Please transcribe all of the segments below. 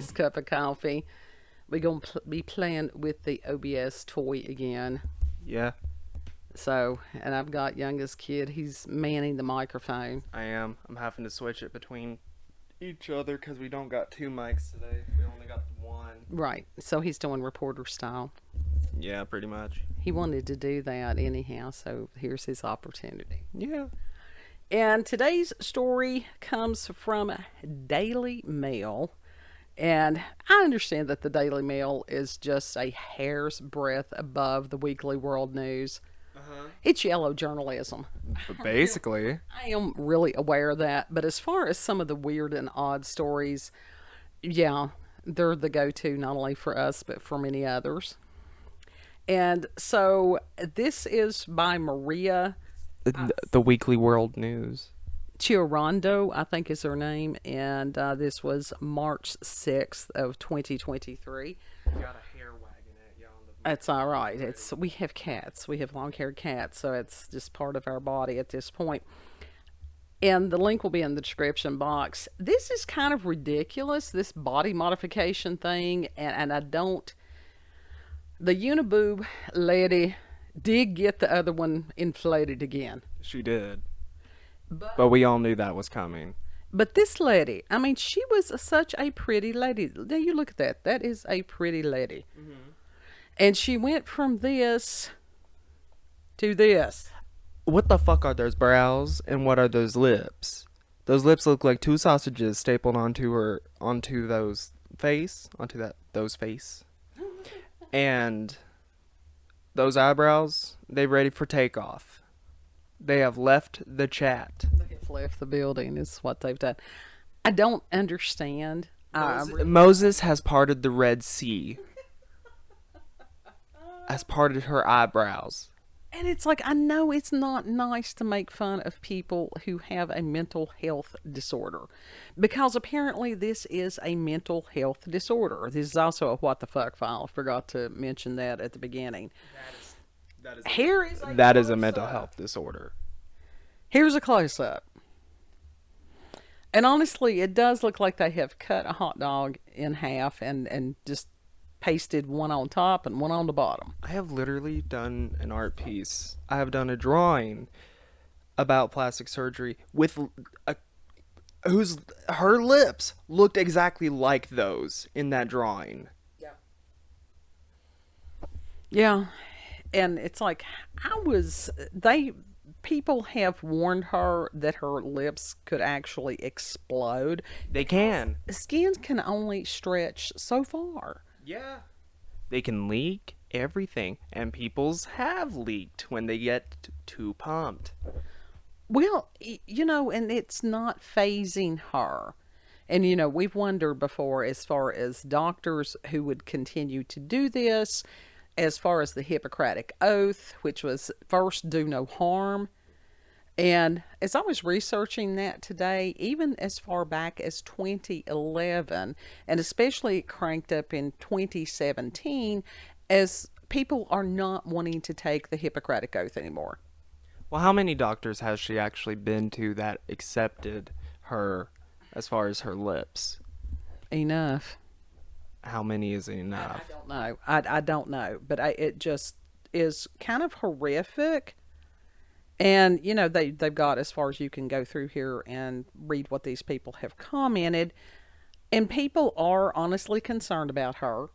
Today's cup of coffee. We're going to be playing with the OBS toy again. Yeah, So, and I've got youngest kid. He's manning the microphone. I am. I'm having to switch it between each other because we don't got two mics today. We only got one. Right. So he's doing reporter style. Yeah, pretty much. He wanted to do that anyhow, so here's his opportunity. Yeah. And today's story comes from Daily Mail. And I understand that the Daily Mail is just a hair's breadth above the Weekly World News. It's yellow journalism. But basically, I am really aware of that. But as far as some of the weird and odd stories, yeah, they're the go-to not only for us, but for many others. And so this is by Maria the Weekly World News. Chiorando, I think is her name. And this was March 6th of 2023. Got a hair wagging at you on the. That's all right. We have cats. We have long-haired cats, so it's just part of our body at this point. And the link will be in the description box. This is kind of ridiculous, this body modification thing, and I don't. The uniboob lady did get the other one inflated again. She did. But we all knew that was coming. But this lady, I mean, she was such a pretty lady. Now you look at that. That is a pretty lady. Mm-hmm. And she went from this to this. What the fuck are those brows and what are those lips? Those lips look like two sausages stapled onto those face. And those eyebrows, they ready for takeoff. They have left the chat. They have left the building is what they've done. I don't understand. Moses has parted the Red Sea. Has parted her eyebrows. And it's like, I know it's not nice to make fun of people who have a mental health disorder. Because apparently this is a mental health disorder. This is also a what the fuck file. I forgot to mention that at the beginning. That is a mental health disorder. Here's a close-up. And honestly, it does look like they have cut a hot dog in half and just pasted one on top and one on the bottom. I have literally done an art piece. I have done a drawing about plastic surgery with her lips looked exactly like those in that drawing. Yeah. And it's like, people have warned her that her lips could actually explode. They can. Skin can only stretch so far. Yeah. They can leak everything, and people's have leaked when they get too pumped. Well, and it's not phasing her. And, we've wondered before as far as doctors who would continue to do this, as far as the Hippocratic Oath, which was first do no harm. And as I was researching that today, even as far back as 2011, and especially cranked up in 2017, as people are not wanting to take the Hippocratic Oath anymore. Well, how many doctors has she actually been to that accepted her as far as her lips? Enough. How many is enough? I don't know. I don't know. But it just is kind of horrific. And, they've got as far as you can go through here and read what these people have commented. And people are honestly concerned about her.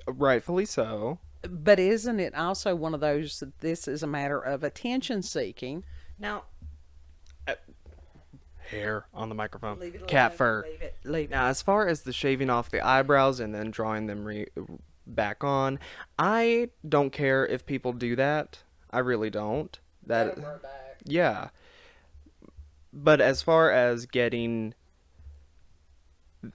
Rightfully so. But isn't it also one of those that this is a matter of attention seeking? Now, hair on the microphone. Cat fur. Leave it. Now, as far as the shaving off the eyebrows and then drawing them back on, I don't care if people do that. I really don't. Yeah. But as far as getting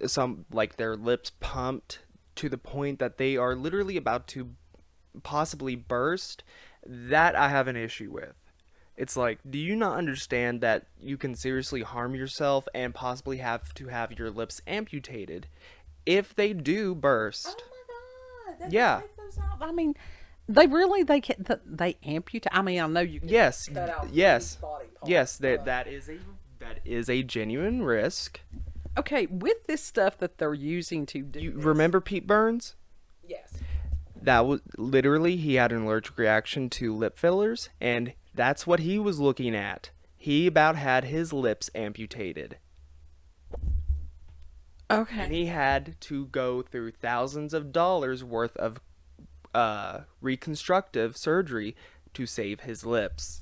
some, like, their lips pumped to the point that they are literally about to possibly burst, that I have an issue with. It's like, do you not understand that you can seriously harm yourself and possibly have to have your lips amputated if they do burst? Oh my God. Yeah. Take those out. I mean, they amputate. I mean, I know you can Yes. cut out Yes. body parts, Yes, that is a genuine risk. Okay, with this stuff that they're using to do You this. remember Pete Burns? Yes. That was literally, he had an allergic reaction to lip fillers, and that's what he was looking at. He about had his lips amputated. Okay. And he had to go through thousands of dollars worth of reconstructive surgery to save his lips.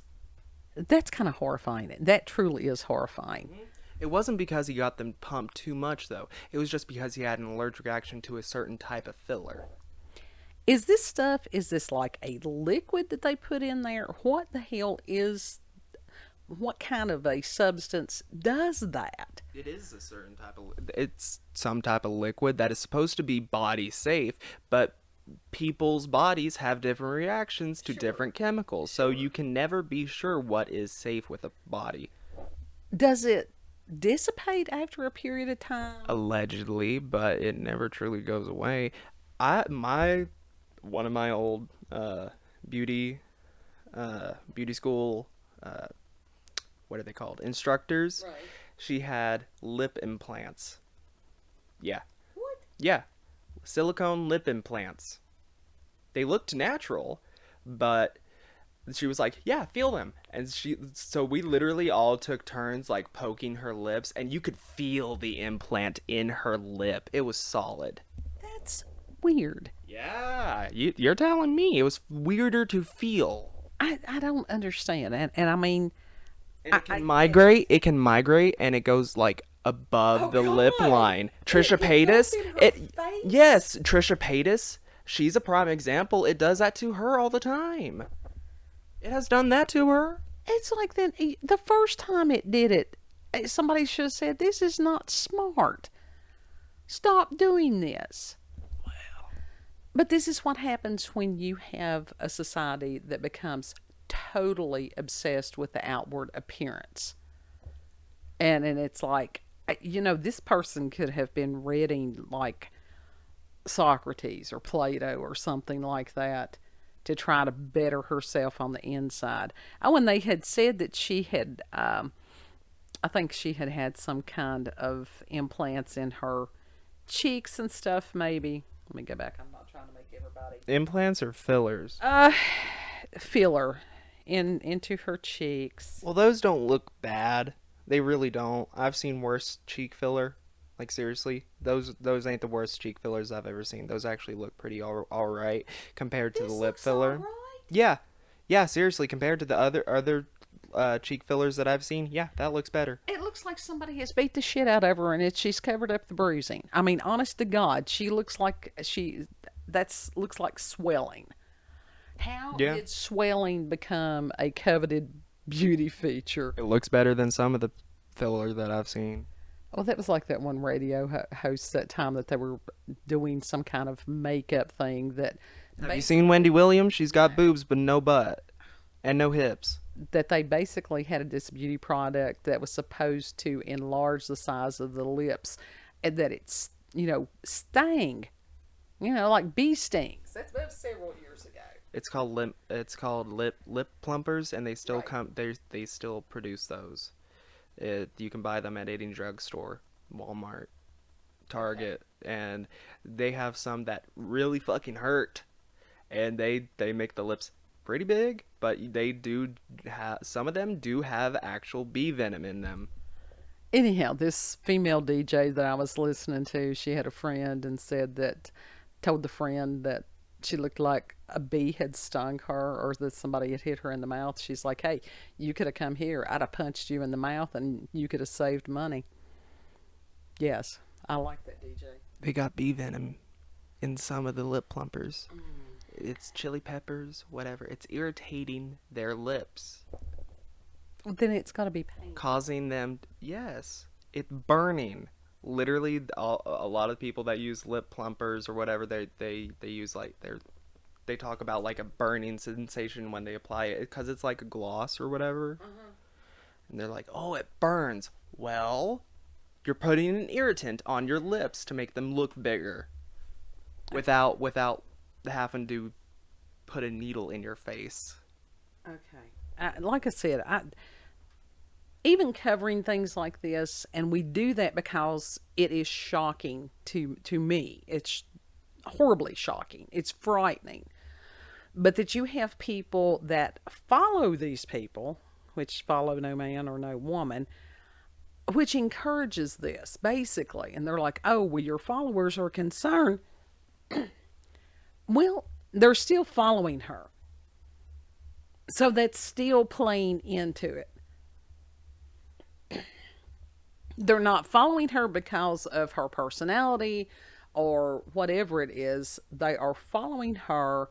That's kind of horrifying. That truly is horrifying. It wasn't because he got them pumped too much, though. It was just because he had an allergic reaction to a certain type of filler. Is this stuff, is this like a liquid that they put in there? What the hell is, what kind of a substance does that? It is a certain type of, it's some type of liquid that is supposed to be body safe, but people's bodies have different reactions to different chemicals, so you can never be sure what is safe with a body. Does it dissipate after a period of time? Allegedly, but it never truly goes away. One of my old beauty school, what are they called, instructors, Right. she had lip implants. Yeah. What? Yeah, silicone lip implants. They looked natural, but she was like, yeah, feel them. And so we literally all took turns like poking her lips, and you could feel the implant in her lip. It was solid. That's weird. Yeah, you're telling me it was weirder to feel. I don't understand. And I mean, And it can migrate. It can migrate, and it goes like above the lip God. line. Trisha Paytas. in her face? Yes, Trisha Paytas. She's a prime example. It does that to her all the time. It has done that to her. It's like the first time it did it, somebody should have said, "This is not smart. Stop doing this." But this is what happens when you have a society that becomes totally obsessed with the outward appearance. And it's like, this person could have been reading like Socrates or Plato or something like that to try to better herself on the inside. Oh, and they had said that she had, I think she had had some kind of implants in her cheeks and stuff, maybe. Let me go back. I'm not trying to make everybody. Implants or fillers? Filler into her cheeks. Well, those don't look bad. They really don't. I've seen worse cheek filler. Like seriously, those ain't the worst cheek fillers I've ever seen. Those actually look pretty all right compared to the lip filler. Yeah, yeah. Seriously, compared to the other cheek fillers that I've seen, yeah, that looks better. It looks like somebody has beat the shit out of her, and she's covered up the bruising. I mean, honest to God, she looks like looks like swelling. How Yeah. did swelling become a coveted beauty feature? It looks better than some of the filler that I've seen. Well, that was like that one radio host that time that they were doing some kind of makeup thing that Have you seen Wendy Williams? She's got boobs but no butt and no hips. that they basically had this beauty product that was supposed to enlarge the size of the lips, and that it's sting, like bee stings. That's been several years ago. It's called lip plumpers, and they still Right. they still produce those. You can buy them at any drugstore, Walmart, Target, and they have some that really fucking hurt, and they make the lips pretty big, but they do have, some of them do have actual bee venom in them. Anyhow, this female DJ that I was listening to, she had a friend and told the friend that she looked like a bee had stung her or that somebody had hit her in the mouth. She's like, "Hey, you could have come here. I'd have punched you in the mouth and you could have saved money." Yes, I like that DJ. They got bee venom in some of the lip plumpers. It's chili peppers, whatever. It's irritating their lips, Well, then it's got to be painful. causing them, yes, it's burning. Literally, a lot of people that use lip plumpers or whatever, they use like they talk about like a burning sensation when they apply it because it's like a gloss or whatever. And they're like, "Oh, it burns." Well, you're putting an irritant on your lips to make them look bigger without having to put a needle in your face. Okay. Like I said, even covering things like this, and we do that because it is shocking to me. It's horribly shocking. It's frightening. But that you have people that follow these people, which follow no man or no woman, which encourages this basically. And they're like, oh, well, your followers are concerned. Well, they're still following her. So that's still playing into it. They're not following her because of her personality or whatever it is. They are following her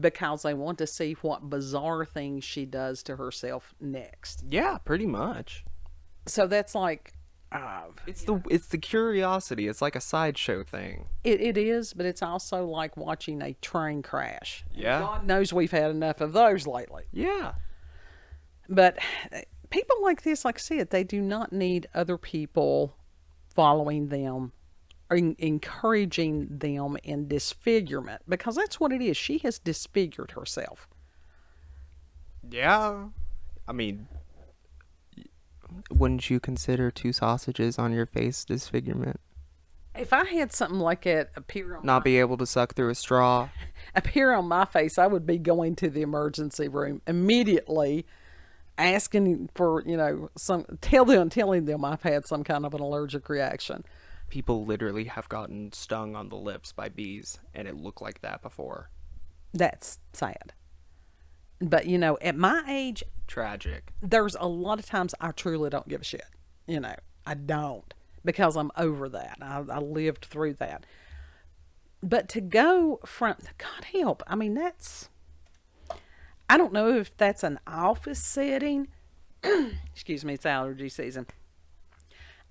because they want to see what bizarre things she does to herself next. Yeah, pretty much. So that's like, It's the curiosity. It's like a sideshow thing. it is, but it's also like watching a train crash. Yeah. God knows we've had enough of those lately. Yeah. But people like this, like I said, they do not need other people following them or encouraging them in disfigurement, because that's what it is. She has disfigured herself. Yeah. I mean, wouldn't you consider two sausages on your face disfigurement? If I had something like that Not be able to suck through a straw? appear on my face, I would be going to the emergency room immediately, asking for, telling them I've had some kind of an allergic reaction. People literally have gotten stung on the lips by bees, and it looked like that before. That's sad. But, at my age, Tragic. there's a lot of times I truly don't give a shit. I don't, because I'm over that. I lived through that. But to go from, God help, I mean, I don't know if that's an office setting. Excuse me, it's allergy season.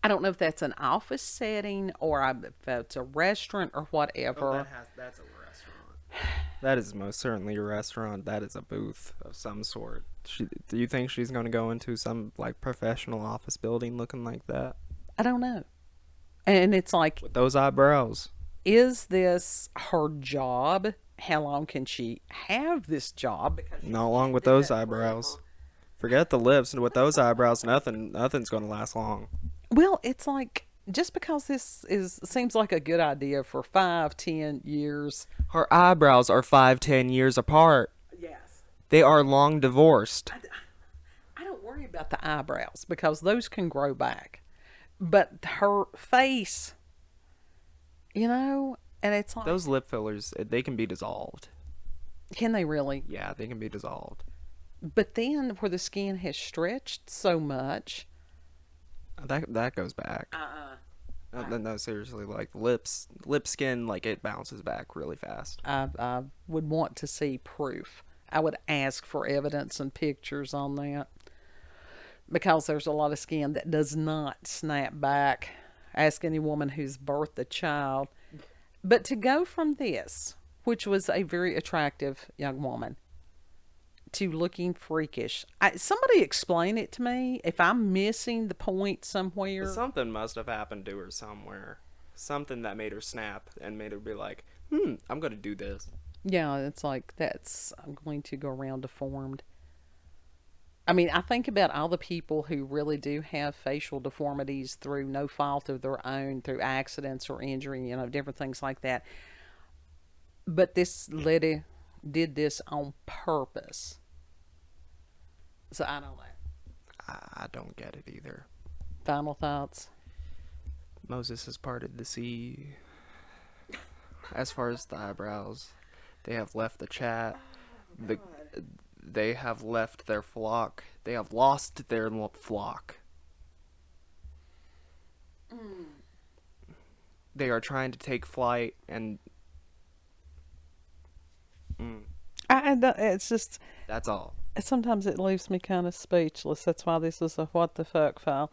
I don't know if that's an office setting or if it's a restaurant or whatever. That's a restaurant. That is most certainly a restaurant. That is a booth of some sort. Do you think she's going to go into some like professional office building looking like that? I don't know. And it's like, With those eyebrows. is this her job? How long can she have this job? Because Not long with those eyebrows. Forget the lips. With those eyebrows, nothing's going to last long. Well, it's like, just because seems like a good idea for 5-10 years. Her eyebrows are 5-10 years apart. Yes. They are long divorced. I don't worry about the eyebrows because those can grow back. But her face, and it's like, Those lip fillers, they can be dissolved. can they really? Yeah, they can be dissolved. But then where the skin has stretched so much. That goes back. No, seriously, like lip skin, like it bounces back really fast. I would want to see proof. I would ask for evidence and pictures on that, because there's a lot of skin that does not snap back. Ask any woman who's birthed a child. But to go from this, which was a very attractive young woman, to looking freakish. Somebody explain it to me if I'm missing the point somewhere. Something must have happened to her somewhere. Something that made her snap and made her be like, I'm going to do this. Yeah, it's like, I'm going to go around deformed. I mean, I think about all the people who really do have facial deformities through no fault of their own, through accidents or injury, different things like that. But this lady did this on purpose. So I don't know. I don't get it either. Final thoughts? Moses has parted the sea. As far as the eyebrows, they have left the chat. They have left their flock. They have lost their flock. They are trying to take flight and... It's just... That's all. Sometimes it leaves me kind of speechless. That's why this is a what the fuck file.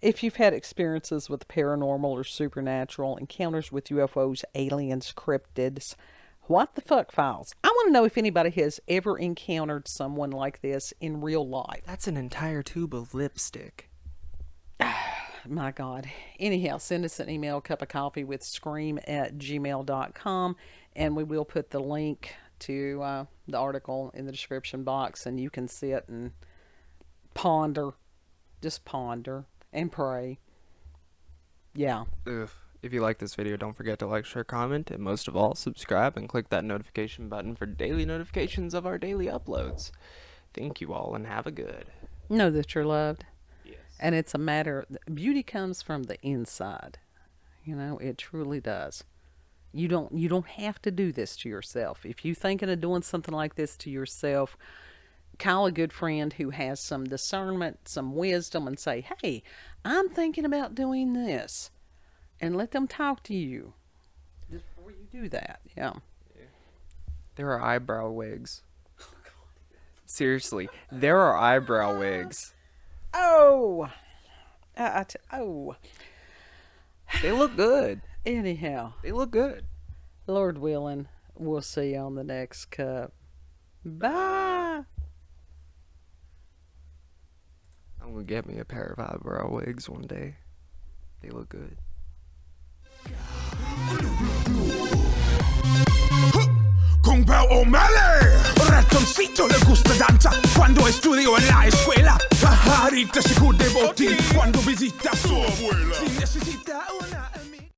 If you've had experiences with paranormal or supernatural, encounters with UFOs, aliens, cryptids, what the fuck files. I want to know if anybody has ever encountered someone like this in real life. That's an entire tube of lipstick. My God. Anyhow, send us an email, cupofcoffeewithscream@gmail.com, and we will put the link to the article in the description box, and you can sit and ponder Just ponder and pray. Yeah. Ugh. If you like this video, don't forget to like, share, comment, and most of all, subscribe and click that notification button for daily notifications of our daily uploads. Thank you all and have a good. Know that you're loved. Yes. And it's a matter, beauty comes from the inside. You know, it truly does. You don't have to do this to yourself. If you're thinking of doing something like this to yourself, call a good friend who has some discernment, some wisdom, and say, hey, I'm thinking about doing this. And let them talk to you before you do that. Yeah. There are eyebrow wigs. Seriously, there are eyebrow wigs. Oh. Oh. They look good. Anyhow. They look good. Lord willing, we'll see you on the next cup. Bye. I'm gonna get me a pair of eyebrow wigs one day. They look good. Con Pau O'Malley, ratoncito le gusta danza cuando estudió en la escuela. Pajarita se cubre botín cuando visita a su abuela. Si necesita una